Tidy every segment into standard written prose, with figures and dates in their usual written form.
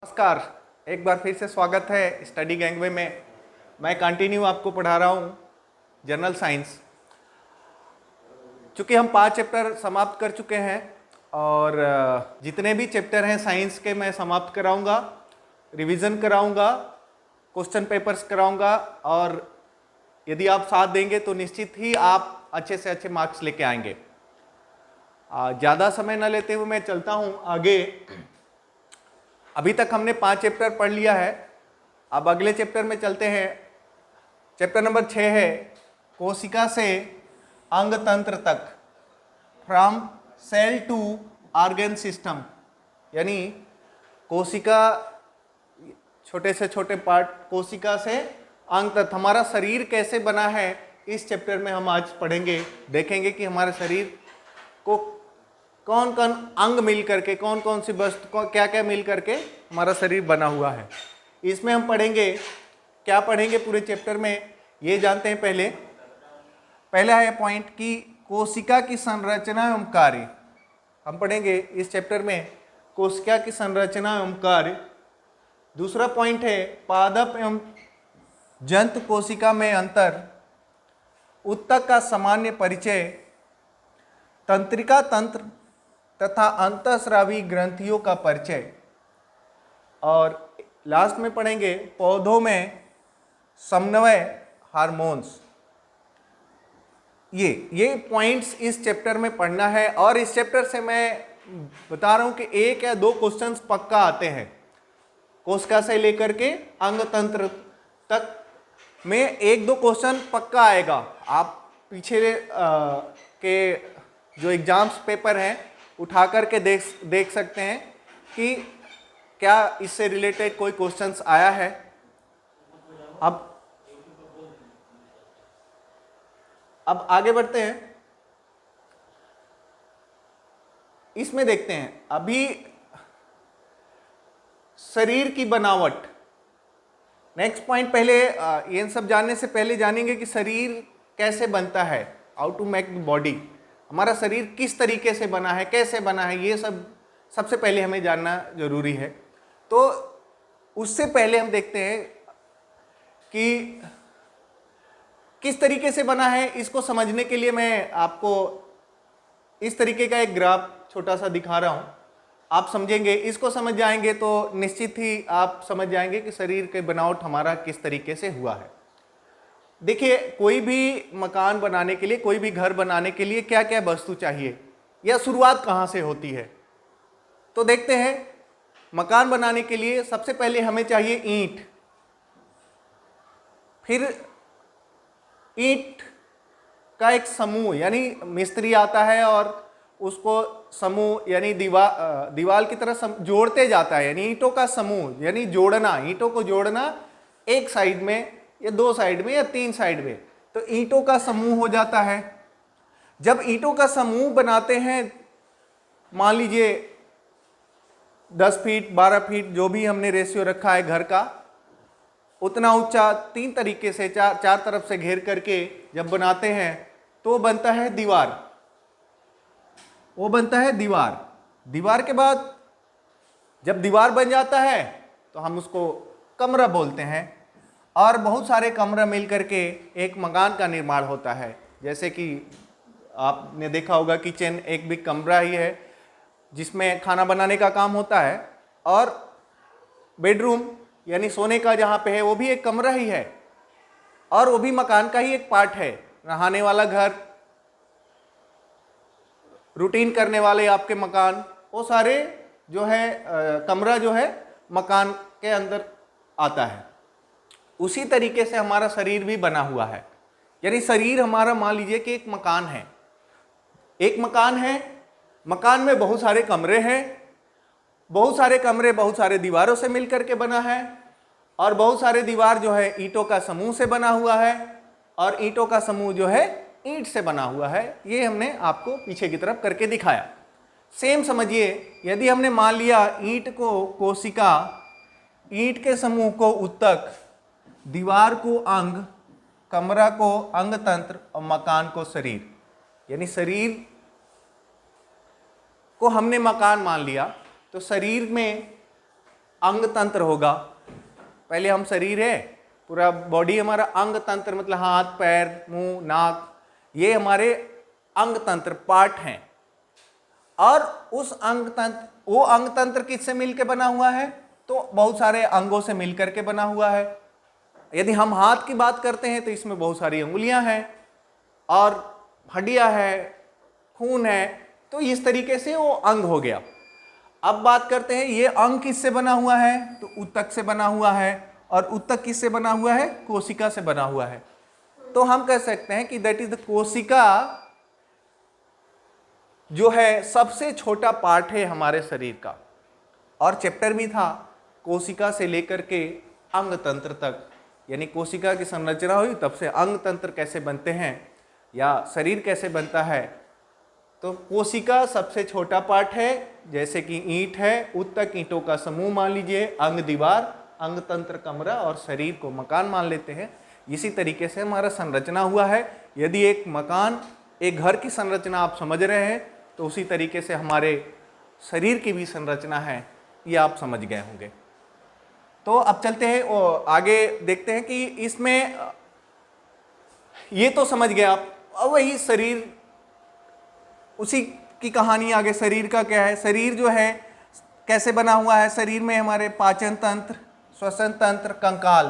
नमस्कार, एक बार फिर से स्वागत है स्टडी गैंगवे में। मैं कंटिन्यू आपको पढ़ा रहा हूँ जनरल साइंस। चूँकि हम 5 चैप्टर समाप्त कर चुके हैं और जितने भी चैप्टर हैं साइंस के मैं समाप्त कराऊंगा, रिवीजन कराऊंगा, क्वेश्चन पेपर्स कराऊंगा और यदि आप साथ देंगे तो निश्चित ही आप अच्छे से अच्छे मार्क्स लेके आएंगे। ज़्यादा समय न लेते हुए मैं चलता हूँ आगे। अभी तक हमने 5 चैप्टर पढ़ लिया है, अब अगले चैप्टर में चलते हैं। चैप्टर नंबर 6 है कोशिका से अंग तंत्र तक, from cell to organ system. यानी कोशिका, छोटे से छोटे पार्ट, कोशिका से अंग तक हमारा शरीर कैसे बना है, इस चैप्टर में हम आज पढ़ेंगे। देखेंगे कि हमारे शरीर को कौन कौन अंग मिल करके, कौन कौन सी वस्तु, क्या क्या मिल करके हमारा शरीर बना हुआ है। इसमें हम पढ़ेंगे, क्या पढ़ेंगे पूरे चैप्टर में ये जानते हैं। पहला है पॉइंट कि कोशिका की संरचना एवं कार्य। हम पढ़ेंगे इस चैप्टर में कोशिका की संरचना एवं कार्य। दूसरा पॉइंट है पादप एवं जंतु कोशिका में अंतर, उत्तक का सामान्य परिचय, तंत्रिका तंत्र तथा अंतःस्रावी ग्रंथियों का परिचय। और लास्ट में पढ़ेंगे पौधों में समन्वय, हार्मोन्स। ये पॉइंट्स इस चैप्टर में पढ़ना है। और इस चैप्टर से मैं बता रहा हूं कि 1 या 2 क्वेश्चंस पक्का आते हैं। कोशिका से लेकर के अंग तंत्र तक में 1-2 क्वेश्चन पक्का आएगा। आप पीछे के जो एग्जाम्स पेपर हैं उठा करके देख सकते हैं कि क्या इससे रिलेटेड कोई क्वेश्चंस आया है। अब आगे बढ़ते हैं, इसमें देखते हैं अभी शरीर की बनावट। नेक्स्ट पॉइंट, पहले ये सब जानने से पहले जानेंगे कि शरीर कैसे बनता है, how to make the body. हमारा शरीर किस तरीके से बना है, कैसे बना है, ये सब सबसे पहले हमें जानना जरूरी है। तो उससे पहले हम देखते हैं कि किस तरीके से बना है। इसको समझने के लिए मैं आपको इस तरीके का एक ग्राफ छोटा सा दिखा रहा हूं। आप समझेंगे, इसको समझ जाएंगे तो निश्चित ही आप समझ जाएंगे कि शरीर के बनावट हमारा किस तरीके से हुआ है। देखिए, कोई भी मकान बनाने के लिए, कोई भी घर बनाने के लिए क्या क्या वस्तु चाहिए या शुरुआत कहाँ से होती है, तो देखते हैं। मकान बनाने के लिए सबसे पहले हमें चाहिए ईंट। फिर ईंट का एक समूह, यानी मिस्त्री आता है और उसको समूह यानी दीवार की तरह जोड़ते जाता है। यानी ईंटों का समूह, यानी जोड़ना, ईंटों को जोड़ना एक साइड में या 2 साइड में या 3 साइड में, तो ईंटों का समूह हो जाता है। जब ईंटों का समूह बनाते हैं, मान लीजिए 10 फीट 12 फीट जो भी हमने रेशियो रखा है घर का, उतना ऊंचा 3 तरीके से चार तरफ से घेर करके जब बनाते हैं तो बनता है दीवार। वो बनता है दीवार। दीवार के बाद जब दीवार बन जाता है तो हम उसको कमरा बोलते हैं। और बहुत सारे कमरा मिल करके एक मकान का निर्माण होता है। जैसे कि आपने देखा होगा किचन एक भी कमरा ही है जिसमें खाना बनाने का काम होता है, और बेडरूम यानी सोने का जहाँ पे है वो भी एक कमरा ही है, और वो भी मकान का ही एक पार्ट है। नहाने वाला घर, रूटीन करने वाले आपके मकान, वो सारे जो है कमरा जो है मकान के अंदर आता है। उसी तरीके से हमारा शरीर भी बना हुआ है। यानी शरीर हमारा, मान लीजिए कि एक मकान है। एक मकान है, मकान में बहुत सारे कमरे हैं, बहुत सारे कमरे बहुत सारे दीवारों से मिलकर के बना है, और बहुत सारे दीवार जो है ईंटों का समूह से बना हुआ है, और ईंटों का समूह जो है ईंट से बना हुआ है। ये हमने आपको पीछे की तरफ करके दिखाया। सेम समझिए, यदि हमने मान लिया ईंट को कोशिका, ईंट के समूह को उत्तक, दीवार को अंग, कमरा को अंग तंत्र और मकान को शरीर, यानी शरीर को हमने मकान मान लिया, तो शरीर में अंग तंत्र होगा। पहले हम शरीर है, पूरा बॉडी हमारा अंग तंत्र, मतलब हाथ पैर मुंह नाक, ये हमारे अंग तंत्र पार्ट हैं। और उस अंग तंत्र, वो अंग तंत्र किससे मिलकर बना हुआ है? तो बहुत सारे अंगों से मिलकर के बना हुआ है। यदि हम हाथ की बात करते हैं तो इसमें बहुत सारी अंगुलियां हैं और हड्डियां है, खून है, तो इस तरीके से वो अंग हो गया। अब बात करते हैं ये अंग किससे बना हुआ है? तो ऊतक से बना हुआ है। और ऊतक किससे बना हुआ है? कोशिका से बना हुआ है। तो हम कह सकते हैं कि दैट इज द कोशिका जो है सबसे छोटा पार्ट है हमारे शरीर का। और चैप्टर भी था कोशिका से लेकर के अंग तंत्र तक, यानी कोशिका की संरचना हुई तब से अंग तंत्र कैसे बनते हैं या शरीर कैसे बनता है। तो कोशिका सबसे छोटा पार्ट है, जैसे कि ईंट है, ऊतक ईंटों का समूह मान लीजिए, अंग दीवार, अंग तंत्र कमरा और शरीर को मकान मान लेते हैं। इसी तरीके से हमारा संरचना हुआ है। यदि एक मकान, एक घर की संरचना आप समझ रहे हैं तो उसी तरीके से हमारे शरीर की भी संरचना है, ये आप समझ गए होंगे। तो अब चलते हैं और आगे देखते हैं कि इसमें ये तो समझ गए आप। अब वही शरीर, उसी की कहानी आगे, शरीर का क्या है, शरीर जो है कैसे बना हुआ है। शरीर में हमारे पाचन तंत्र, श्वसन तंत्र, कंकाल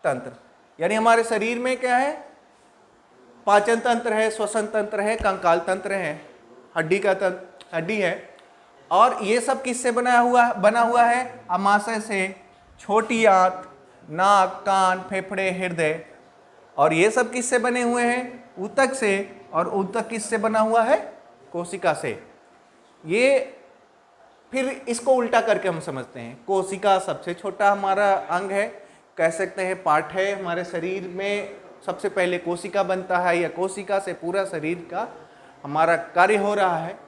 तंत्र, यानी हमारे शरीर में क्या है? पाचन तंत्र है, श्वसन तंत्र है, कंकाल तंत्र है, हड्डी का तंत्र, हड्डी है। और ये सब किससे बना हुआ है? अमाशय से, छोटी आंत, नाक, कान, फेफड़े, हृदय। और ये सब किससे बने हुए हैं? ऊतक से। और ऊतक किससे बना हुआ है? कोशिका से। ये फिर इसको उल्टा करके हम समझते हैं, कोशिका सबसे छोटा हमारा अंग है, कह सकते हैं पार्ट है हमारे शरीर में। सबसे पहले कोशिका बनता है या कोशिका से पूरा शरीर का हमारा कार्य हो रहा है।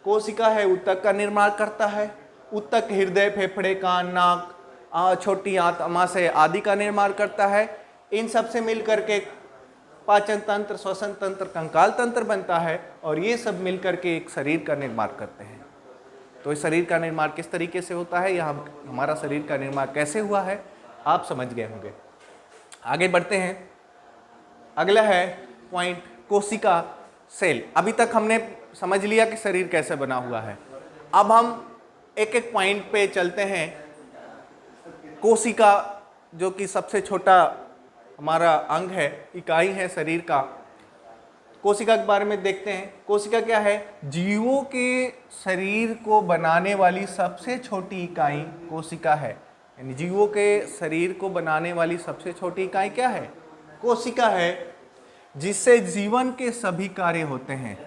कोशिका है ऊतक का निर्माण करता है। ऊतक हृदय, फेफड़े, कान, नाक, छोटी आंत, अमाशय आदि का निर्माण करता है। इन सब से मिल करके पाचन तंत्र, श्वसन तंत्र, कंकाल तंत्र बनता है। और ये सब मिल करके एक शरीर का निर्माण करते हैं। तो इस शरीर का निर्माण किस तरीके से होता है या हमारा शरीर का निर्माण कैसे हुआ है, आप समझ गए होंगे। आगे बढ़ते हैं। अगला है पॉइंट, कोशिका सेल। अभी तक हमने समझ लिया कि शरीर कैसे बना हुआ है। अब हम एक एक पॉइंट पे चलते हैं। कोशिका जो कि सबसे छोटा हमारा अंग है, इकाई है शरीर का, कोशिका के बारे में देखते हैं। कोशिका क्या है? जीवों के शरीर को बनाने वाली सबसे छोटी इकाई कोशिका है। यानी जीवों के शरीर को बनाने वाली सबसे छोटी इकाई क्या है? कोशिका है, जिससे जीवन के सभी कार्य होते हैं।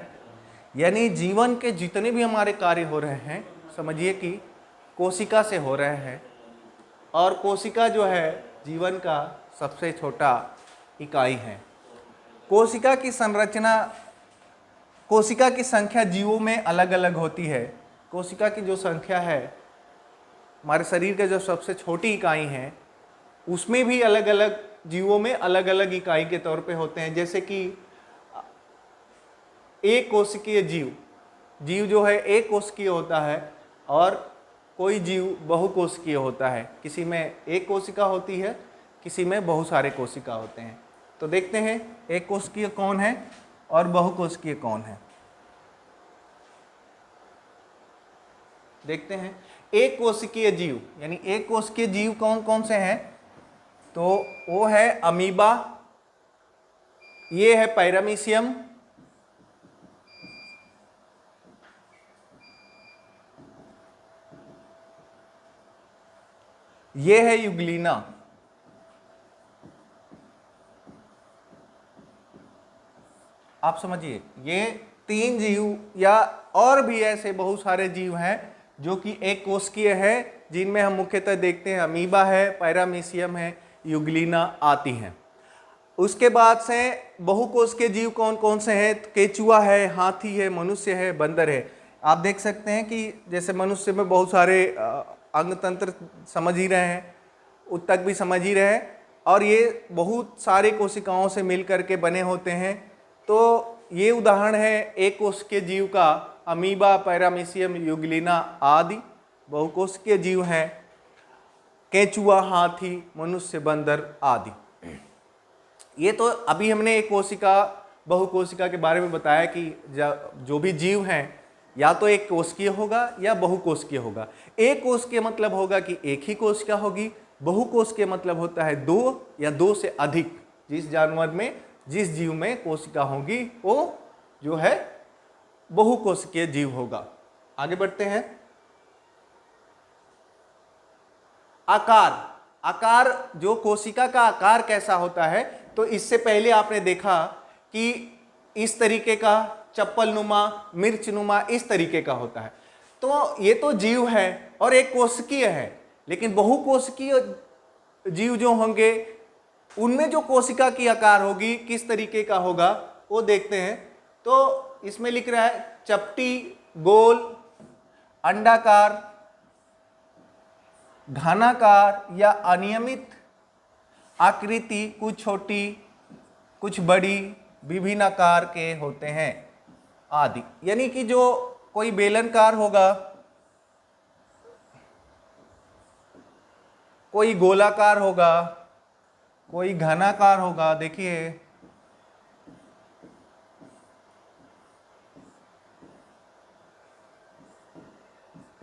यानी जीवन के जितने भी हमारे कार्य हो रहे हैं, समझिए कि कोशिका से हो रहे हैं। और कोशिका जो है जीवन का सबसे छोटा इकाई है। कोशिका की संरचना, कोशिका की संख्या जीवों में अलग अलग होती है। कोशिका की जो संख्या है हमारे शरीर के जो सबसे छोटी इकाई है, उसमें भी अलग अलग जीवों में अलग अलग इकाई के तौर पे होते हैं। जैसे कि एक कोशिकीय जीव जो है एक कोशिकीय होता है और कोई जीव बहुकोशिकीय होता है। किसी में एक कोशिका होती है, किसी में बहुत सारे कोशिका होते हैं। तो देखते हैं एक कोशिकीय कौन है और बहुकोशिकीय कौन है। देखते हैं एक कोशिकीय जीव, यानी एक कोशिकीय जीव कौन कौन से हैं? तो वो है अमीबा, ये है पैरामीशियम, ये है यूग्लिना, आप समझिए ये तीन जीव या और भी ऐसे बहुत सारे जीव हैं जो कि एक कोशिकीय है, जिनमें हम मुख्यतः देखते हैं अमीबा है, पैरामीशियम है, यूग्लिना आती हैं। उसके बाद से बहुकोशिकीय जीव कौन कौन से हैं? केचुआ है, हाथी है, मनुष्य है, बंदर है। आप देख सकते हैं कि जैसे मनुष्य में बहुत सारे अंग तंत्र समझ ही रहे हैं, ऊतक भी समझ ही रहे हैं, और ये बहुत सारे कोशिकाओं से मिल करके बने होते हैं। तो ये उदाहरण है एक कोशिकीय जीव का, अमीबा, पैरामीशियम, यूग्लिना आदि बहुकोशिकीय जीव हैं। केंचुआ, हाथी, मनुष्य, बंदर आदि। ये तो अभी हमने एक कोशिका बहुकोशिका के बारे में बताया कि जो भी जीव हैं या तो एक कोशिकीय होगा या बहुकोशिकीय होगा। एक कोशिकीय मतलब होगा कि एक ही कोशिका होगी, बहुकोशिकीय मतलब होता है दो या दो से अधिक। जिस जानवर में, जिस जीव में कोशिका होगी वो जो है बहुकोशिकीय जीव होगा। आगे बढ़ते हैं। आकार, आकार जो कोशिका का आकार कैसा होता है, तो इससे पहले आपने देखा कि इस तरीके का चप्पल नुमा, मिर्च नुमा, इस तरीके का होता है। तो ये तो जीव है और एक कोशिकीय है, लेकिन बहुकोशिकीय जीव जो होंगे उनमें जो कोशिका की आकार होगी किस तरीके का होगा वो देखते हैं। तो इसमें लिख रहा है चपटी, गोल, अंडाकार, घनाकार या अनियमित आकृति, कुछ छोटी कुछ बड़ी, विभिन्न आकार के होते हैं आदि। यानी कि जो कोई बेलनकार होगा, कोई गोलाकार होगा, कोई घनाकार होगा। देखिए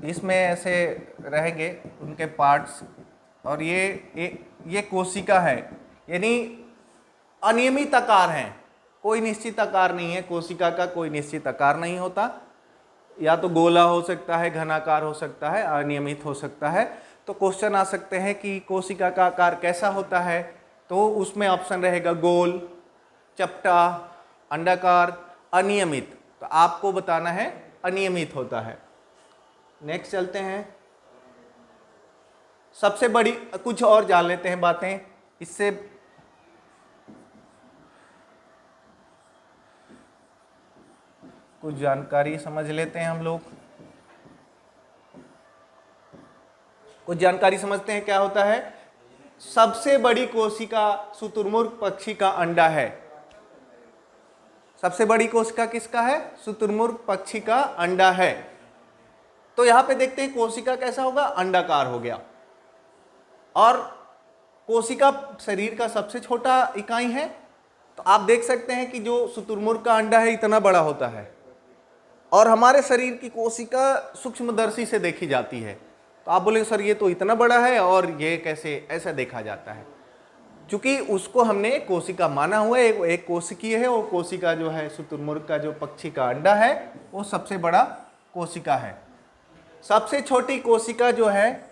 इसमें ऐसे रहेंगे उनके पार्ट्स, और ये कोशिका है, यानी अनियमित आकार है, कोई निश्चित आकार नहीं है। कोशिका का कोई निश्चित आकार नहीं होता, या तो गोला हो सकता है, घनाकार हो सकता है, अनियमित हो सकता है। तो क्वेश्चन आ सकते हैं कि कोशिका का आकार कैसा होता है, तो उसमें ऑप्शन रहेगा गोल, चपटा, अंडाकार, अनियमित। तो आपको बताना है अनियमित होता है। नेक्स्ट चलते हैं। सबसे बड़ी, कुछ और जान लेते हैं बातें इससे। कुछ जानकारी समझ लेते हैं हम लोग। कुछ जानकारी समझते हैं क्या होता है। सबसे बड़ी कोशिका शुतुरमुर्ग पक्षी का अंडा है। सबसे बड़ी कोशिका किसका है? शुतुरमुर्ग पक्षी का अंडा है। तो यहां पे देखते हैं कोशिका कैसा होगा, अंडाकार हो गया। और कोशिका शरीर का सबसे छोटा इकाई है। तो आप देख सकते हैं कि जो शुतुरमुर्ग का अंडा है इतना बड़ा होता है, और हमारे शरीर की कोशिका सूक्ष्मदर्शी से देखी जाती है। तो आप बोलेंगे सर ये तो इतना बड़ा है और ये कैसे ऐसा देखा जाता है? क्योंकि उसको हमने कोशिका माना हुआ है, एक कोशिकीय है। वो कोशिका जो है शुतुरमुर्ग का जो पक्षी का अंडा है वो सबसे बड़ा कोशिका है। सबसे छोटी कोशिका जो है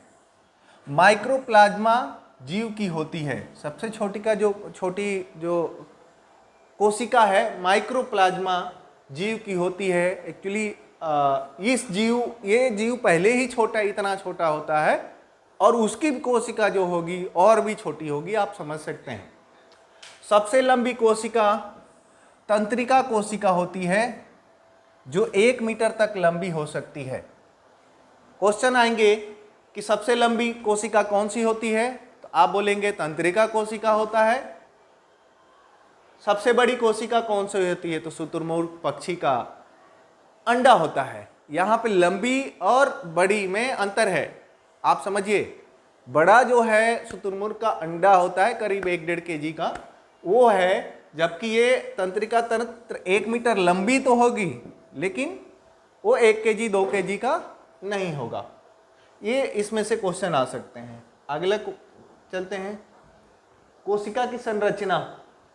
माइक्रोप्लाज्मा जीव की होती है। सबसे छोटी जो कोशिका है माइक्रोप्लाज्मा जीव की होती है। एक्चुअली ये जीव पहले ही इतना छोटा होता है, और उसकी कोशिका जो होगी और भी छोटी होगी, आप समझ सकते हैं। सबसे लंबी कोशिका तंत्रिका कोशिका होती है, जो 1 मीटर तक लंबी हो सकती है। क्वेश्चन आएंगे कि सबसे लंबी कोशिका कौन सी होती है, तो आप बोलेंगे तंत्रिका कोशिका होता है। सबसे बड़ी कोशिका कौन सी होती है, तो शुतुरमुर्ग पक्षी का अंडा होता है। यहाँ पे लंबी और बड़ी में अंतर है, आप समझिए। बड़ा जो है शुतुरमुर्ग का अंडा होता है करीब 1-1.5 kg का, वो है, जबकि ये तंत्रिका तंत्र 1 मीटर लंबी तो होगी, लेकिन वो 1 kg 2 kg का नहीं होगा। ये इसमें से क्वेश्चन आ सकते हैं। अगला चलते हैं। कोशिका की संरचना।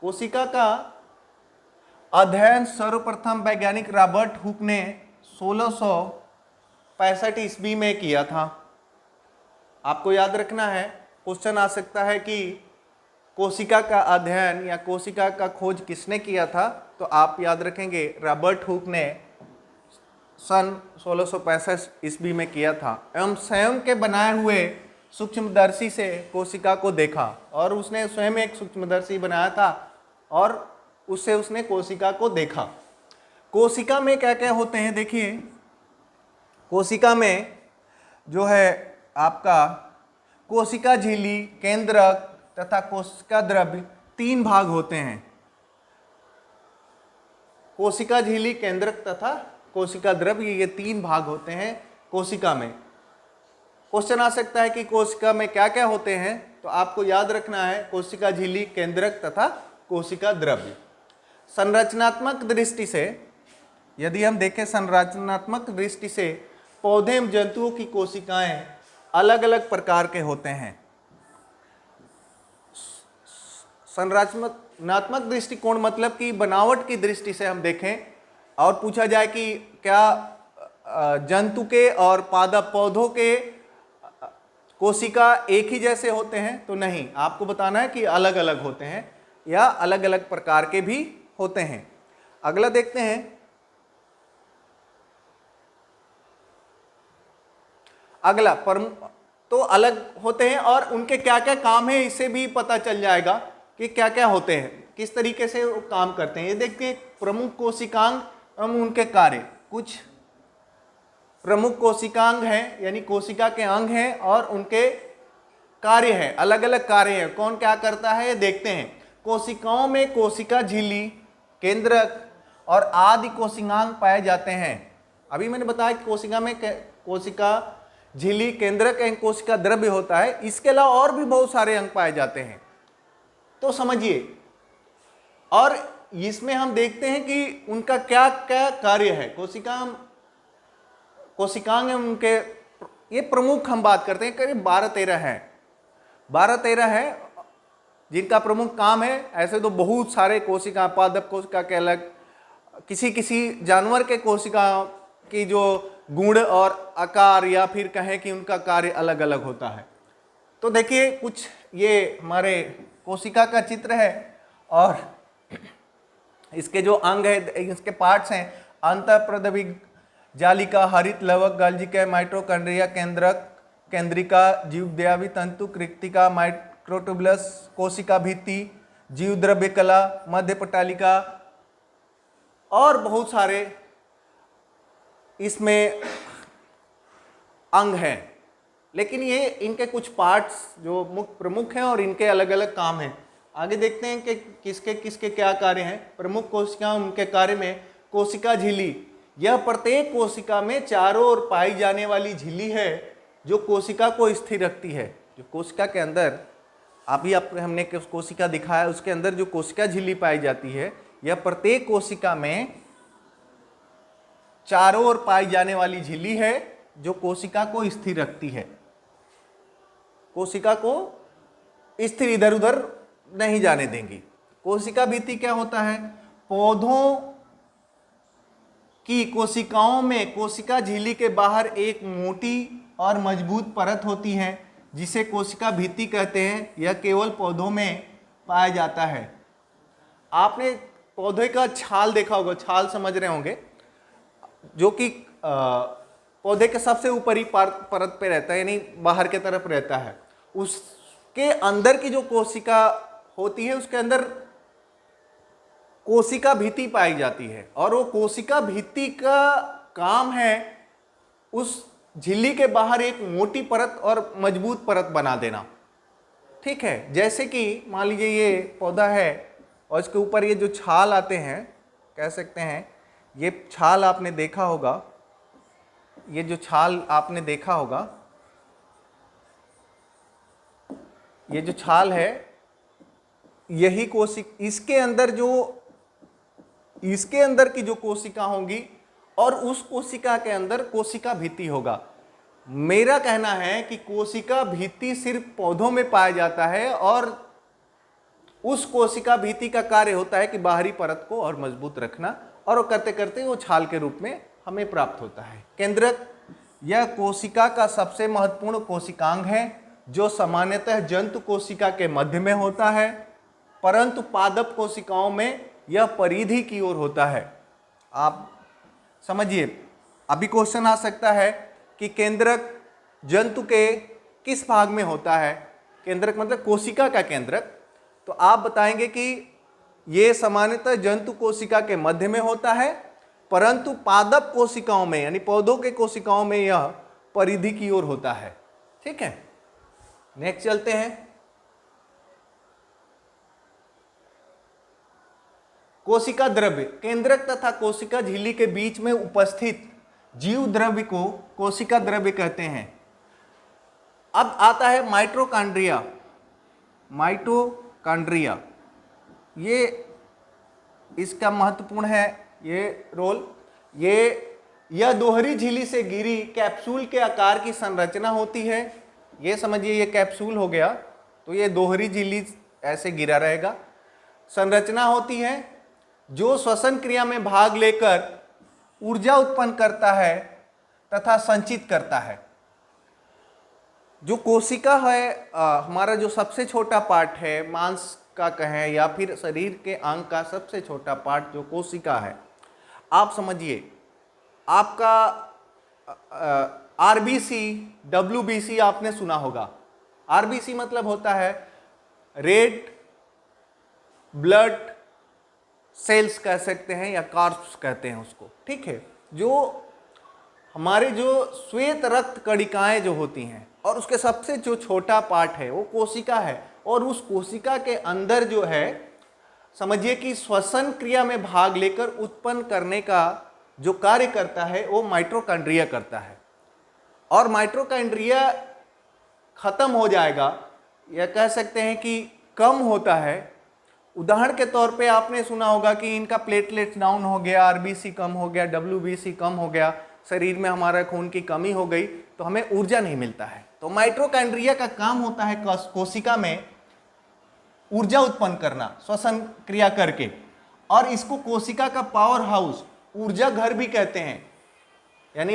कोशिका का अध्ययन सर्वप्रथम वैज्ञानिक रॉबर्ट हुक ने 1665 ईस्वी में किया था। आपको याद रखना है, क्वेश्चन आ सकता है कि कोशिका का अध्ययन या कोशिका का खोज किसने किया था, तो आप याद रखेंगे रॉबर्ट हुक ने सन 1665 ईस्वी में किया था, एवं स्वयं के बनाए हुए सूक्ष्मदर्शी से कोशिका को देखा। और उसने स्वयं एक सूक्ष्मदर्शी बनाया था और उससे उसने कोशिका को देखा। कोशिका में क्या क्या होते हैं देखिए। कोशिका में जो है आपका कोशिका झिल्ली, केंद्रक तथा कोशिका द्रव्य 3 भाग होते हैं। कोशिका झिल्ली, केंद्रक तथा कोशिका द्रव्य, ये 3 भाग होते हैं कोशिका में। क्वेश्चन आ सकता है कि कोशिका में क्या क्या होते हैं, तो आपको याद रखना है कोशिका झिल्ली, केंद्रक तथा कोशिका द्रव्य। संरचनात्मक दृष्टि से यदि हम देखें, संरचनात्मक दृष्टि से पौधे एवं जंतुओं की कोशिकाएं अलग अलग प्रकार के होते हैं। संरचनात्मक दृष्टिकोण मतलब कि बनावट की दृष्टि से हम देखें और पूछा जाए कि क्या जंतु के और पादप पौधों के कोशिका एक ही जैसे होते हैं, तो नहीं, आपको बताना है कि अलग अलग होते हैं या अलग अलग प्रकार के भी होते हैं। अगला देखते हैं, अगला तो अलग होते हैं और उनके क्या क्या काम है इससे भी पता चल जाएगा कि क्या क्या होते हैं, किस तरीके से वो काम करते हैं। ये देखते हैं प्रमुख कोशिकांग एवं उनके कार्य। कुछ प्रमुख कोशिकांग हैं यानी कोशिका के अंग हैं और उनके कार्य हैं, अलग अलग कार्य हैं, कौन क्या करता है ये देखते हैं। कोशिकाओं में कोशिका झिल्ली, केंद्रक और आदि कोशिकांग पाए जाते हैं। अभी मैंने बताया कि कोशिका में कोशिका झिल्ली, केंद्रक एवं कोशिका द्रव्य होता है, इसके अलावा और भी बहुत सारे अंग पाए जाते हैं, तो समझिए। और इसमें हम देखते हैं कि उनका क्या क्या कार्य है। कोशिकांग उनके ये प्रमुख हम बात करते हैं, करीब 12-13 हैं, 12-13 है जिनका प्रमुख काम है। ऐसे तो बहुत सारे कोशिका, पादप कोशिका के अलग, किसी किसी जानवर के कोशिका की जो गुण और आकार या फिर कहें कि उनका कार्य अलग अलग होता है। तो देखिए कुछ ये हमारे कोशिका का चित्र है और इसके जो अंग है, इसके पार्ट्स हैं, अंतःप्रदविक जालिका, हरित लवक, गल्जिका, माइटोकॉन्ड्रिया, केंद्रक, केंद्रिका, जीवद्रव्य तंतु, कृत्तिका, माइक्रोट्यूबुलस, कोशिका भित्ति, जीव द्रव्य कला, मध्य पटालिका और बहुत सारे इसमें अंग हैं। लेकिन ये इनके कुछ पार्ट्स जो प्रमुख हैं और इनके अलग अलग काम हैं। आगे देखते हैं कि किसके किसके क्या कार्य हैं। प्रमुख कोशिका, उनके कार्य में कोशिका झिल्ली, यह प्रत्येक कोशिका में चारों ओर पाई जाने वाली झिल्ली है जो कोशिका को स्थिर रखती है। जो कोशिका के अंदर अभी हमने कोशिका दिखाया, उसके अंदर जो कोशिका झिल्ली पाई जाती है, यह प्रत्येक कोशिका में चारों ओर पाई जाने वाली झिल्ली है जो कोशिका को स्थिर रखती है, कोशिका को स्थिर इधर उधर नहीं जाने देंगी। कोशिका भित्ति क्या होता है? पौधों की कोशिकाओं में कोशिका झिल्ली के बाहर एक मोटी और मजबूत परत होती है जिसे कोशिका भित्ति कहते हैं। यह केवल पौधों में पाया जाता है। आपने पौधे का छाल देखा होगा, छाल समझ रहे होंगे, जो कि पौधे के सबसे ऊपरी परत पे रहता है, यानी बाहर के तरफ रहता है। उसके अंदर की जो कोशिका होती है उसके अंदर कोशिका भित्ति पाई जाती है और वो कोशिका भित्ति का काम है उस झिल्ली के बाहर एक मोटी परत और मजबूत परत बना देना। ठीक है, जैसे कि मान लीजिए ये पौधा है और इसके ऊपर ये जो छाल आते हैं, कह सकते हैं ये छाल आपने देखा होगा, ये जो छाल आपने देखा होगा, ये जो छाल है यही इसके अंदर की जो कोशिका होंगी और उस कोशिका के अंदर कोशिका भित्ति होगा। मेरा कहना है कि कोशिका भित्ति सिर्फ पौधों में पाया जाता है और उस कोशिका भित्ति का कार्य होता है कि बाहरी परत को और मजबूत रखना, और वो करते करते वो छाल के रूप में हमें प्राप्त होता है। केंद्रक, यह कोशिका का सबसे महत्वपूर्ण कोशिकांग है जो सामान्यतः जंतु कोशिका के मध्य में होता है, परंतु पादप कोशिकाओं में यह परिधि की ओर होता है। आप समझिए, अभी क्वेश्चन आ सकता है कि केंद्रक जंतु के किस भाग में होता है? केंद्रक मतलब कोशिका का केंद्रक, तो आप बताएंगे कि ये सामान्यतः जंतु कोशिका के मध्य में होता है, परंतु पादप कोशिकाओं में यानी पौधों के कोशिकाओं में यह परिधि की ओर होता है। ठीक है, नेक्स्ट चलते हैं। कोशिका द्रव्य, केंद्रक तथा कोशिका झिल्ली के बीच में उपस्थित जीव द्रव्य को कोशिका द्रव्य कहते हैं। अब आता है माइटोकॉन्ड्रिया। माइटोकॉन्ड्रिया ये इसका महत्वपूर्ण है ये रोल। यह दोहरी झिल्ली से घिरी कैप्सूल के आकार की संरचना होती है। ये समझिए ये कैप्सूल हो गया, तो ये दोहरी झिल्ली ऐसे गिरा रहेगा। संरचना होती है जो श्वसन क्रिया में भाग लेकर ऊर्जा उत्पन्न करता है तथा संचित करता है। जो कोशिका है हमारा जो सबसे छोटा पार्ट है, मांस का कहें या फिर शरीर के अंग का सबसे छोटा पार्ट जो कोशिका है, आप समझिए आपका आरबीसी, डब्ल्यूबीसी आपने सुना होगा। आरबीसी मतलब होता है रेड ब्लड सेल्स कह सकते हैं या कार्प्स कहते हैं उसको, ठीक है। जो हमारे जो श्वेत रक्त कणिकाएं जो होती हैं और उसके सबसे जो छोटा पार्ट है वो कोशिका है, और उस कोशिका के अंदर जो है समझिए कि श्वसन क्रिया में भाग लेकर उत्पन्न करने का जो कार्य करता है वो माइटोकॉन्ड्रिया करता है। और माइटोकॉन्ड्रिया खत्म हो जाएगा या कह सकते हैं कि कम होता है। उदाहरण के तौर पे आपने सुना होगा कि इनका प्लेटलेट्स डाउन हो गया, आरबीसी कम हो गया, डब्ल्यूबीसी कम हो गया, शरीर में हमारा खून की कमी हो गई तो हमें ऊर्जा नहीं मिलता है। तो माइटोकॉन्ड्रिया का काम होता है कोशिका में ऊर्जा उत्पन्न करना श्वसन क्रिया करके, और इसको कोशिका का पावर हाउस, ऊर्जा घर भी कहते हैं। यानी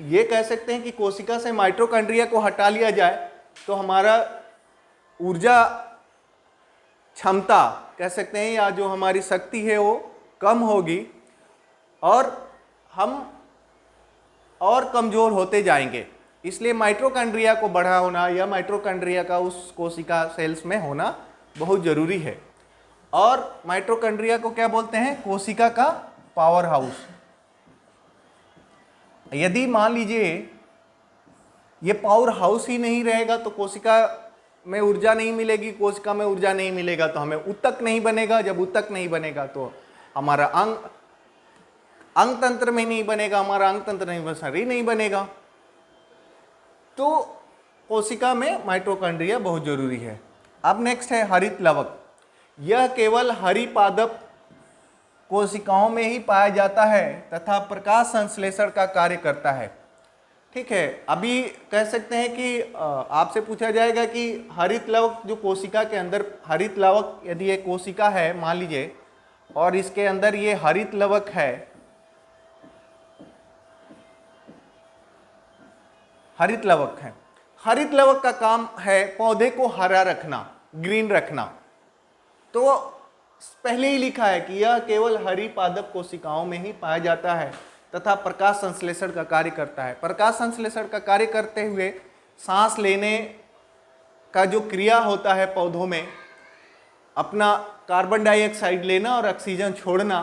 ये कह सकते हैं कि कोशिका से माइटोकॉन्ड्रिया को हटा लिया जाए तो हमारा ऊर्जा क्षमता कह सकते हैं या जो हमारी शक्ति है वो कम होगी और हम और कमज़ोर होते जाएंगे। इसलिए माइटोकॉन्ड्रिया को बढ़ा होना या माइटोकॉन्ड्रिया का उस कोशिका सेल्स में होना बहुत ज़रूरी है। और माइटोकॉन्ड्रिया को क्या बोलते हैं? कोशिका का पावर हाउस। यदि मान लीजिए ये पावर हाउस ही नहीं रहेगा तो कोशिका में ऊर्जा नहीं मिलेगी, कोशिका में ऊर्जा नहीं मिलेगा तो हमें ऊतक नहीं बनेगा, जब ऊतक नहीं बनेगा तो हमारा अंग तंत्र में नहीं बनेगा, हमारा अंग तंत्र नहीं, शरीर नहीं बनेगा। तो कोशिका में माइटोकॉन्ड्रिया बहुत जरूरी है। अब नेक्स्ट है हरित लवक। यह केवल हरि पादप कोशिकाओं में ही पाया जाता है तथा प्रकाश संश्लेषण का कार्य करता है। ठीक है, अभी कह सकते हैं कि आपसे पूछा जाएगा कि हरित लवक जो कोशिका के अंदर, हरित लवक यदि ये कोशिका है मान लीजिए और इसके अंदर ये हरित लवक है, हरित लवक है। हरित लवक का काम है पौधे को हरा रखना, ग्रीन रखना। तो पहले ही लिखा है कि यह केवल हरि पादप कोशिकाओं में ही पाया जाता है तथा प्रकाश संश्लेषण का कार्य करता है। प्रकाश संश्लेषण का कार्य करते हुए सांस लेने का जो क्रिया होता है पौधों में, अपना कार्बन डाइऑक्साइड लेना और ऑक्सीजन छोड़ना,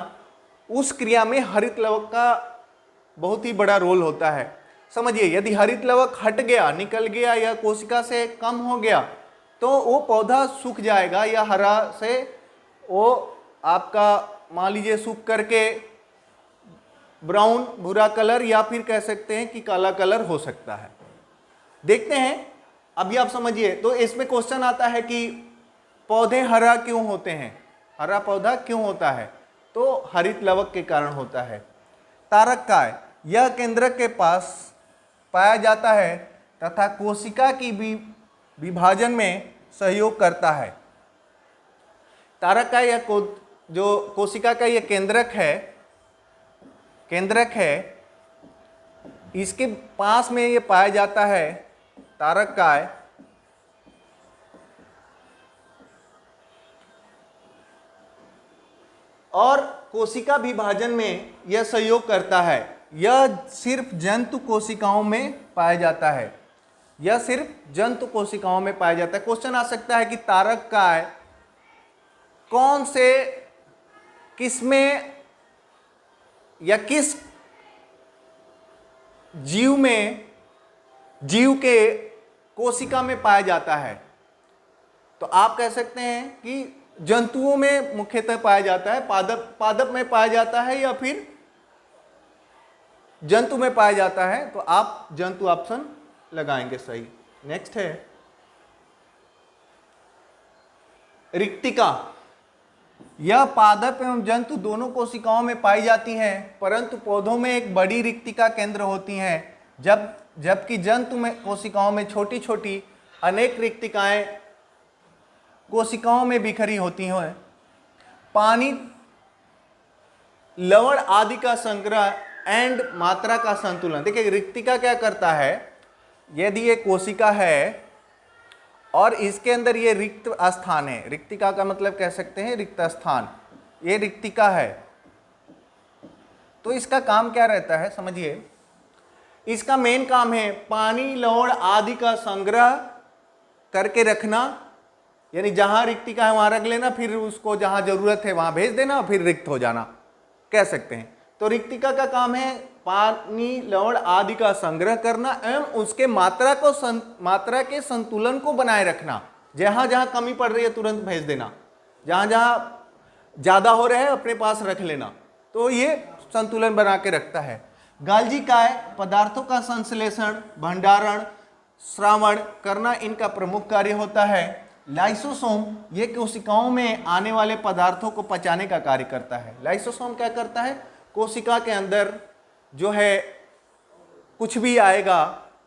उस क्रिया में हरित लवक का बहुत ही बड़ा रोल होता है। समझिए यदि हरित लवक हट गया, निकल गया या कोशिका से कम हो गया तो वो पौधा सूख जाएगा या हरा से वो आपका मान लीजिए सूख करके ब्राउन भूरा कलर या फिर कह सकते हैं कि काला कलर हो सकता है। देखते हैं, अभी आप समझिए। तो इसमें क्वेश्चन आता है कि पौधे हरा क्यों होते हैं, हरा पौधा क्यों होता है? तो हरित लवक के कारण होता है। तारककाय, यह केंद्रक के पास पाया जाता है तथा कोशिका की विभाजन में सहयोग करता है। तारककाय या जो कोशिका का ये केंद्रक है, इसके पास में ये पाया जाता है तारककाय। और कोशिका विभाजन में यह सहयोग करता है। यह सिर्फ जंतु कोशिकाओं में पाया जाता है, यह सिर्फ जंतु कोशिकाओं में पाया जाता है। क्वेश्चन आ सकता है कि तारककाय कौन से, किसमें या किस जीव के कोशिका में पाया जाता है? तो आप कह सकते हैं कि जंतुओं में मुख्यतः पाया जाता है, पादप में पाया जाता है या फिर जंतु में पाया जाता है। तो आप जंतु ऑप्शन लगाएंगे सही। नेक्स्ट है रिक्तिका। यह पादप एवं जंतु दोनों कोशिकाओं में पाई जाती हैं, परंतु पौधों में एक बड़ी रिक्तिका केंद्र होती हैं, जबकि जंतु में कोशिकाओं में छोटी छोटी अनेक रिक्तिकाएं कोशिकाओं में बिखरी होती हैं। पानी, लवण आदि का संग्रह एंड मात्रा का संतुलन। देखिए रिक्तिका क्या करता है, यदि ये कोशिका है और इसके अंदर ये रिक्त स्थान है, रिक्तिका का मतलब कह सकते हैं रिक्त स्थान, ये रिक्तिका है, तो इसका काम क्या रहता है समझिए। इसका मेन काम है पानी, लवण आदि का संग्रह करके रखना, यानी जहां रिक्तिका है वहां रख लेना, फिर उसको जहां जरूरत है वहां भेज देना, फिर रिक्त हो जाना कह सकते हैं। तो रिक्तिका का काम है पानी, लवण आदि का संग्रह करना एवं उसके मात्रा के संतुलन को बनाए रखना। जहां जहां कमी पड़ रही है तुरंत भेज देना, जहां जहां ज्यादा हो रहे हैं अपने पास रख लेना, तो ये संतुलन बना के रखता है। गाल्जी काय पदार्थों का संश्लेषण, भंडारण, श्रावण करना इनका प्रमुख कार्य होता है। लाइसोसोम ये कोशिकाओं में आने वाले पदार्थों को पचाने का कार्य करता है। लाइसोसोम क्या करता है, कोशिका के अंदर जो है कुछ भी आएगा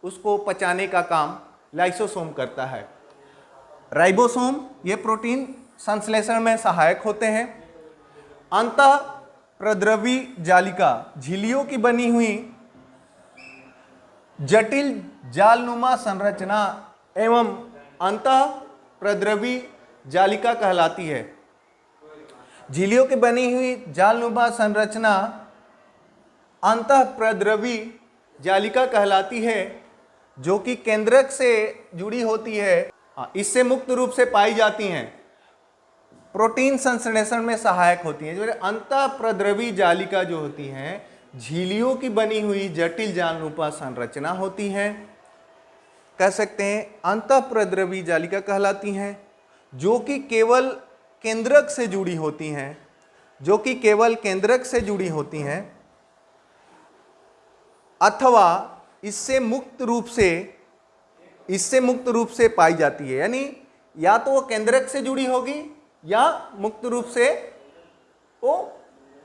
उसको पचाने का काम लाइसोसोम करता है। राइबोसोम ये प्रोटीन संश्लेषण में सहायक होते हैं। अंतः प्रद्रवी जालिका झिल्लियों की बनी हुई जटिल जालनुमा संरचना एवं अंतः प्रद्रवी जालिका कहलाती है। झिल्लियों की बनी हुई जालनुमा संरचना अंतः प्रद्रवी जालिका कहलाती है, जो कि केंद्रक से जुड़ी होती है, इससे मुक्त रूप से पाई जाती हैं, प्रोटीन संश्लेषण में सहायक होती हैं। जो अंतः प्रद्रवी जालिका जो होती हैं झिल्लियों की बनी हुई जटिल जालनुमा संरचना होती है, कह सकते हैं अंतः प्रद्रवी जालिका कहलाती हैं, जो कि केवल केंद्रक से जुड़ी होती हैं, जो कि केवल केंद्रक से जुड़ी होती हैं अथवा इससे मुक्त रूप से पाई जाती है। यानी या तो वो केंद्रक से जुड़ी होगी या मुक्त रूप से वो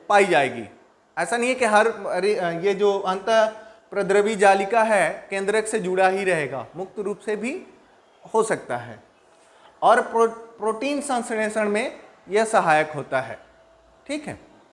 पाई जाएगी। ऐसा नहीं है कि हर ये जो अंतः प्रद्रवी जालिका है केंद्रक से जुड़ा ही रहेगा, मुक्त रूप से भी हो सकता है। और प्रोटीन संश्लेषण में यह सहायक होता है। ठीक है।